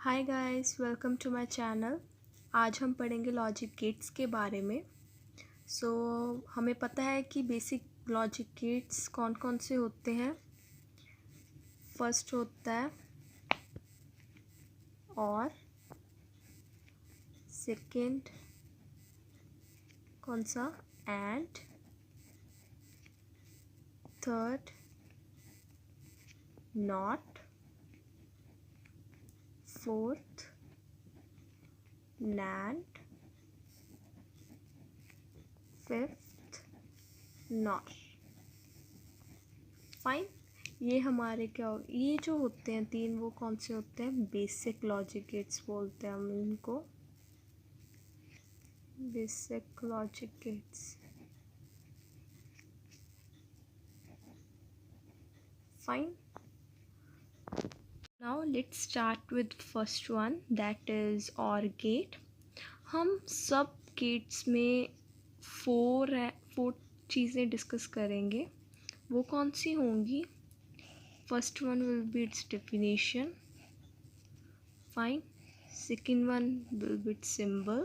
Hi guys, welcome to my channel. आज हम पढ़ेंगे लॉजिक गेट्स के बारे में। हमें पता है कि बेसिक लॉजिक गेट्स कौन कौन से होते हैं। फर्स्ट होता है और, सेकंड कौन सा and, third not, fourth NAND, fifth NOR। Fine. ये हमारे ये जो होते हैं तीन, वो कौन से होते हैं? बेसिक लॉजिक गेट्स बोलते हैं हम इनको, basic logic gates. Fine. Now let's start with first one, that is OR gate। हम सब गेट्स में फोर चीज़ें डिस्कस करेंगे। वो कौन सी होंगी? First one will be it's definition. Fine. Second one will be it's symbol.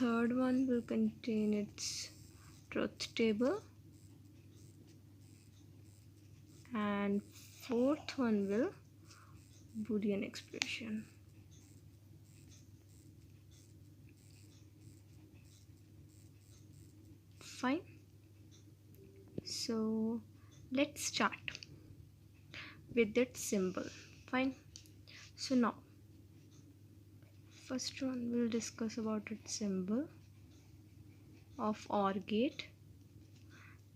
Third one will contain its truth table, and fourth one will Boolean expression. Fine. So let's start with its symbol. Fine. So now first one we'll discuss about its symbol of OR gate,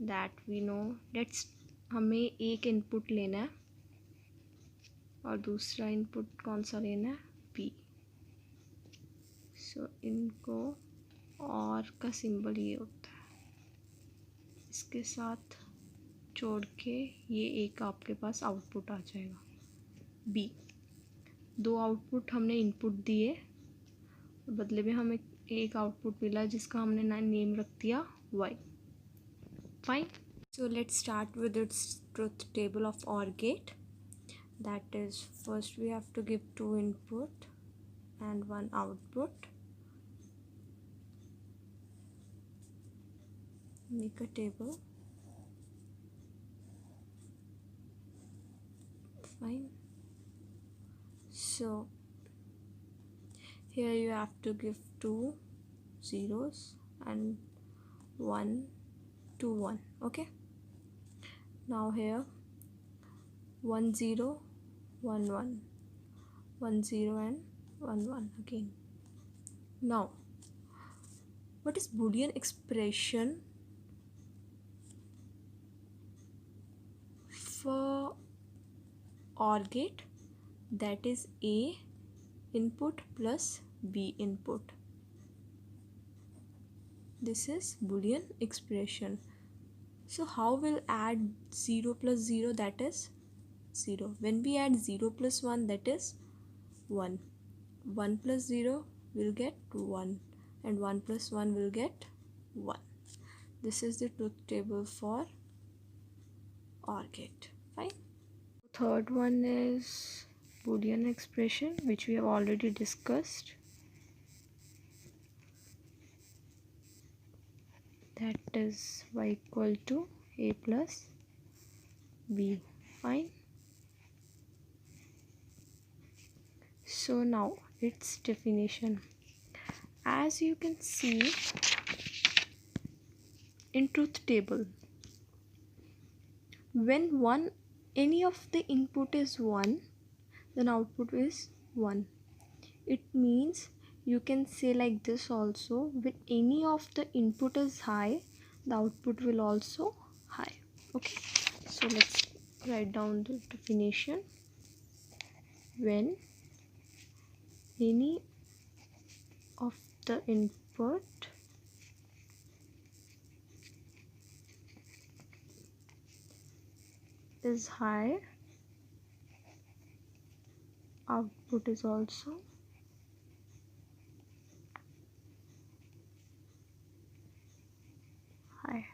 that we know। let's हमें एक input लेना है और दूसरा input कौन सा लेना है? P। सो इनको और का सिंबल ये होता है, इसके साथ जोड़ के ये एक आपके पास आउटपुट आ जाएगा B। दो आउटपुट हमने इनपुट दिए, बदले में हमें एक आउटपुट मिला जिसका हमने नेम रख दिया Y। Fine. So let's start with its truth table of OR gate। That is, first we have to give two input and one output. Make a table. Fine. So here you have to give two zeros and 1 2 1. Okay. Now here 1 0 1 1 1 0 and 1 1 again. Now what is Boolean expression for OR gate? That is A input plus B input. This is Boolean expression. So how we'll add 0 plus 0? That is 0. When we add 0 plus 1, that is 1. 1 plus 0 will get 1, and 1 plus 1 will get 1. This is the truth table for OR gate. Fine. Third one is Boolean expression, which we have already discussed. That is y equal to a plus b. Fine. So now its definition. As you can see in truth table, when any of the input is 1, then output is 1. It means you can say like this also, when any of the input is high, the output will also high. Okay, so let's write down the definition. When any of the input is high, output is also high.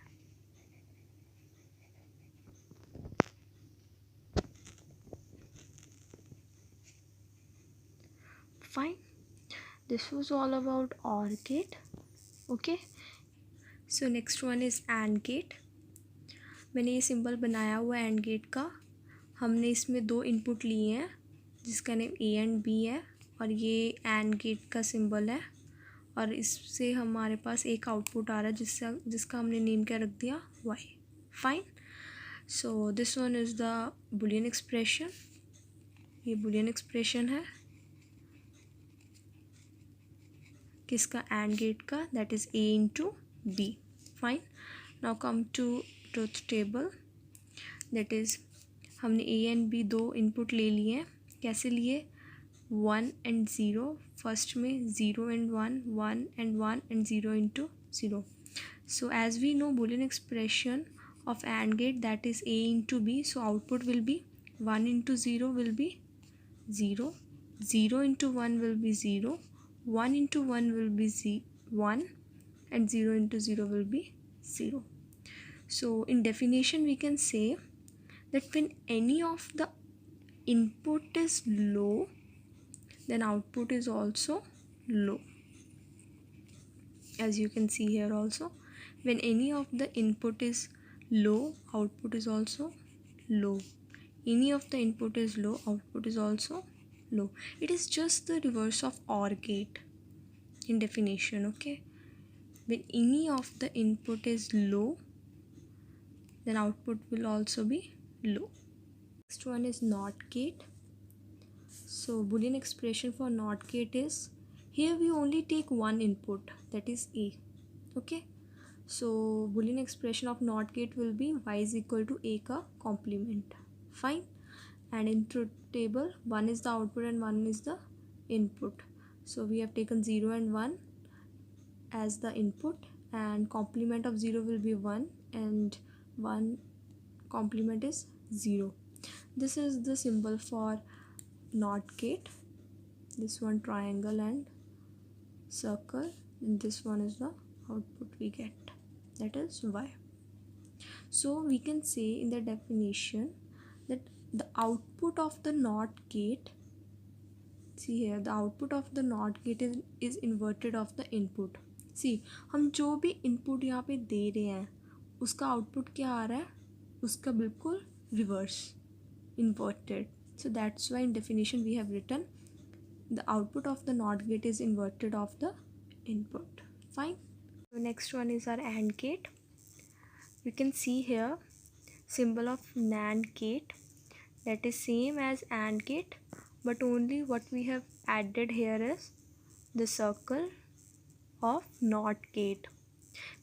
Fine. This was all about OR gate. Okay. So next one is AND gate. मैंने ये symbol बनाया हुआ है AND gate का. हमने इसमें दो input लिए हैं जिसका नेम A एंड B है और ये AND गेट का सिंबल है और इससे हमारे पास एक आउटपुट आ रहा है जिसका हमने नेम क्या रख दिया, Y. Fine. So this one is the Boolean expression. ये बुलियन एक्सप्रेशन है किसका, AND गेट का, that is A into B. Fine. Now come to truth table. That is हमने A एंड B दो इनपुट ले लिए हैं. कैसे लिए, 1 एंड 0. फर्स्ट में 0 and 1, 1 and 1 and 0 into 0. So as we know Boolean expression of AND gate, that is A into B, so output will be 1 into 0 will be 0, 0 into 1 will be 0, 1 into 1 will be 1 and 0 into 0 will be 0. So in definition we can say that when any of the input is low, then output is also low. As you can see here also, when any of the input is low, output is also low. Any of the input is low, output is also low. It is just the reverse of OR gate in definition. Okay, when any of the input is low, then output will also be low. Next one is NOT gate. So Boolean expression for NOT gate is, here we only take one input, that is A. Okay, so Boolean expression of NOT gate will be y is equal to A का complement. Fine. And in truth table, 1 is the output and 1 is the input. So we have taken 0 and 1 as the input, and complement of 0 will be 1 and 1 complement is 0. This is the symbol for NOT gate. This one triangle and circle, and this one is the output we get, that is Y. So we can say in the definition that the output of the NOT gate, see here, the output of the NOT gate is inverted of the input. See, हम जो भी input यहाँ पे दे रहे हैं उसका output क्या आ रहा है, उसका बिल्कुल reverse, inverted. So that's why in definition we have written the output of the NOT gate is inverted of the input. Fine. So next one is our AND gate. We can see here symbol of NAND gate, that is same as AND gate, but only what we have added here is the circle of NOT gate.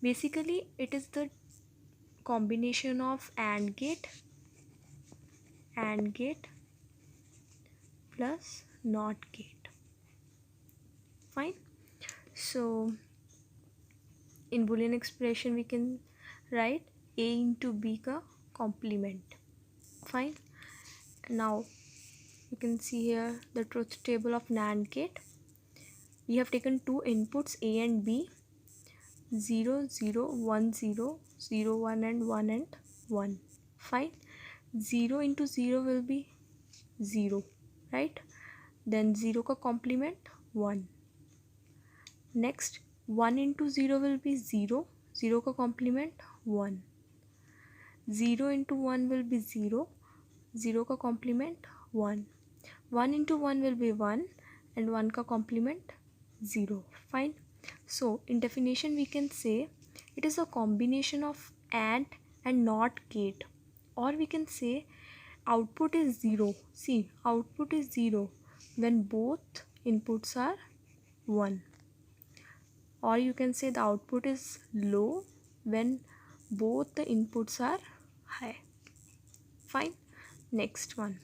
Basically it is the combination of AND gate plus NOT gate. Fine. So in Boolean expression we can write A into B का complement. Fine. Now you can see here the truth table of NAND gate. We have taken two inputs A and B, 0 0 1 0, 0 1 and 1 and 1. Fine. 0 into 0 will be 0, right? Then 0 का complement 1. Next 1 into 0 will be 0, 0 का complement 1. 0 into 1 will be 0, 0 का complement 1. 1 into 1 will be 1 and 1 का complement 0. Fine. So in definition we can say it is a combination of AND and NOT gate, or we can say output is 0. See, output is 0 when both inputs are 1, or you can say the output is low when both the inputs are high. Fine. Next one,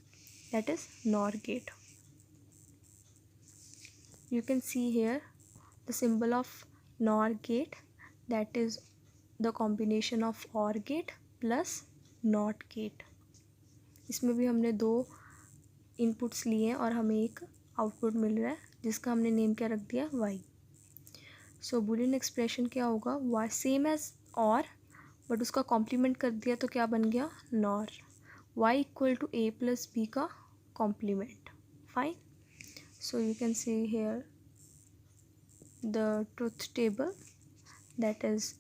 that is NOR gate. You can see here the symbol of NOR gate, that is the combination of OR gate plus NOT gate. इसमें भी हमने दो inputs लिए हैं और हमें एक output मिल रहा है जिसका हमने नेम क्या रख दिया, Y. सो बूलियन एक्सप्रेशन क्या होगा, Y same as OR but उसका कॉम्प्लीमेंट कर दिया तो क्या बन गया, NOR. Y equal to A plus B का complement. Fine. So you can see here the truth table, that is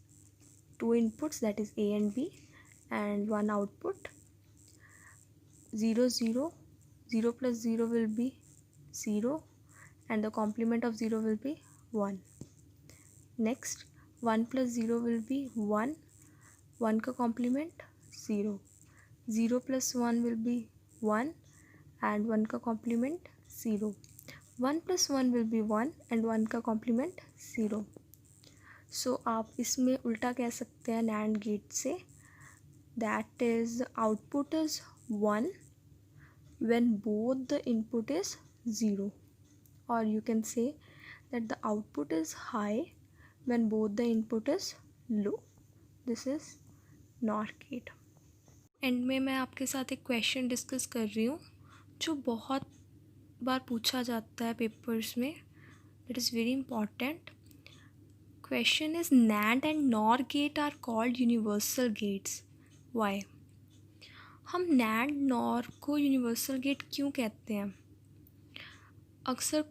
two inputs, that is A and B, and one output. 0 0 0 plus 0 will be 0, and the complement of 0 will be 1. Next 1 plus 0 will be 1, 1 का complement 0, 0 plus 1 will be 1 and 1 का complement 0, 1 plus 1 will be 1 and 1 का complement 0. So आप इसमें उल्टा कह सकते हैं NAND gate से, that is the output is 1 when both the input is 0, or you can say that the output is high when both the input is low. This is NOR gate. And में मैं आपके साथ एक question discuss कर रही हूँ जो बहुत बार पूछा जाता है पेपर्स में. It is very important. Question is NAND and NOR gate are called universal gates. Why? हम NAND NOR को यूनिवर्सल गेट क्यों कहते हैं? अक्सर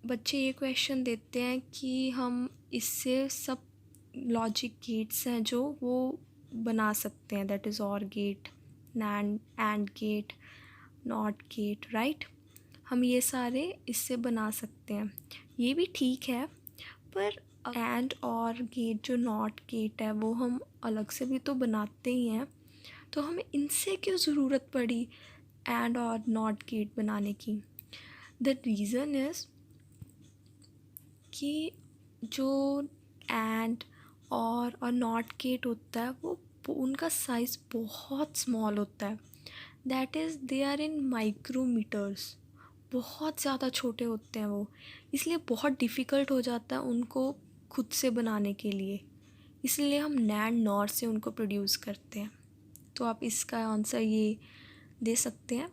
बच्चे ये क्वेश्चन देते हैं कि हम इससे सब लॉजिक गेट्स हैं जो वो बना सकते हैं, that is OR gate, NAND, AND gate, NOT gate, right. हम ये सारे इससे बना सकते हैं. ये भी ठीक है, पर AND OR गेट जो NOT गेट है वो हम अलग से भी तो बनाते ही हैं, तो हमें इनसे क्यों ज़रूरत पड़ी AND और NOT गेट बनाने की? द रीज़न इज़ कि जो AND और NOT गेट होता है वो उनका साइज़ बहुत स्मॉल होता है. That is they are in micrometres. बहुत ज़्यादा छोटे होते हैं वो, इसलिए बहुत डिफ़िकल्ट हो जाता है उनको खुद से बनाने के लिए. इसलिए हम NAND NOR से उनको प्रोड्यूस करते हैं. तो आप इसका आंसर ये दे सकते हैं.